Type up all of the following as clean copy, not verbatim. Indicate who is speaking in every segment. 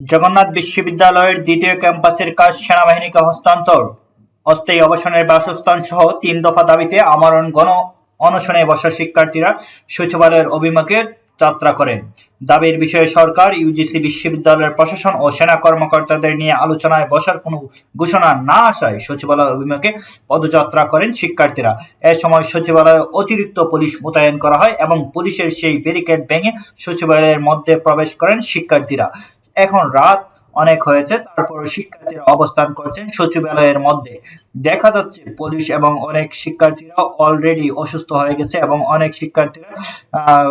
Speaker 1: জগন্নাথ বিশ্ববিদ্যালয়ের দ্বিতীয় ক্যাম্পাসের কাজ সেনাবাহিনীকে হস্তান্তর, অস্থায়ী অবসরের বাসস্থান সহ ৩ দফা দাবিতে আমরণ গণ অনশনে বসা শিক্ষার্থীরা সচিবালয়ের অভিমুখে যাত্রা করেন। দাবির বিষয়ে সরকার, ইউজিসি, বিশ্ববিদ্যালয়ের প্রশাসন ও সেনা কর্মকর্তাদের নিয়ে আলোচনায় বসার কোনো ঘোষণা না আসায় সচিবালয় অভিমুখে পদযাত্রা করেন শিক্ষার্থীরা। এ সময় সচিবালয়ে অতিরিক্ত পুলিশ মোতায়েন করা হয় এবং পুলিশের সেই ব্যারিকেড ভেঙে সচিবালয়ের মধ্যে প্রবেশ করেন শিক্ষার্থীরা। এখন রাত অনেক হয়েছে, তারপর শিক্ষার্থীরা অবস্থান করছেন সচিবালয়ের মধ্যে। দেখা যাচ্ছে পুলিশ এবং অনেক শিক্ষার্থীরা অলরেডি অসুস্থ হয়ে গেছে এবং আহ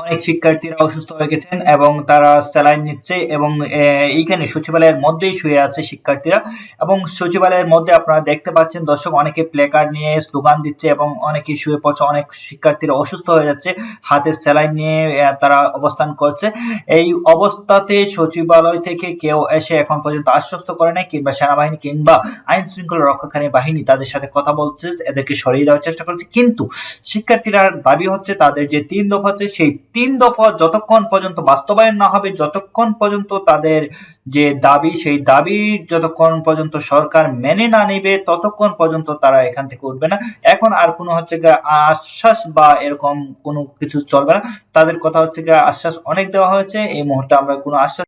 Speaker 1: অনেক শিক্ষার্থীরা অসুস্থ হয়ে গেছেন এবং তারা স্যালাইন নিচ্ছে এবং এইখানে সচিবালয়ের মধ্যেই শুয়ে আছে শিক্ষার্থীরা। এবং সচিবালয়ের মধ্যে আপনারা দেখতে পাচ্ছেন দর্শক, অনেকে প্লেকার্ড নিয়ে স্লোগান দিচ্ছে এবং অনেকে শুয়ে পড়ছে। অনেক শিক্ষার্থীরা অসুস্থ হয়ে যাচ্ছে, হাতে স্যালাইন নিয়ে তারা অবস্থান করছে। এই অবস্থাতে সচিবালয় থেকে কেউ এসে এখন পর্যন্ত আশ্বস্ত করে নাই, কিংবা সেনাবাহিনী কিংবা আইন শৃঙ্খলা রক্ষাকারী বাহিনী তাদের সাথে কথা বলছে, এদেরকে সরিয়ে দেওয়ার চেষ্টা করছে। কিন্তু শিক্ষার্থীরা দাবি হচ্ছে তাদের যে ৩ দফা আছে, সেই ৩ দফা যতক্ষণ পর্যন্ত বাস্তবায়ন না হবে, যতক্ষণ পর্যন্ত তাদের যে দাবি, সেই দাবি যতক্ষণ পর্যন্ত সরকার মেনে না নেবে, ততক্ষণ পর্যন্ত তারা এখান থেকে উঠবে না। এখন আর কোনো আশ্বাস বা এরকম কোনো কিছু চলবে না। তাদের কথা হচ্ছে আশ্বাস অনেক দেওয়া হয়েছে, এই মুহূর্তে আমরা কোনো আশ্বাস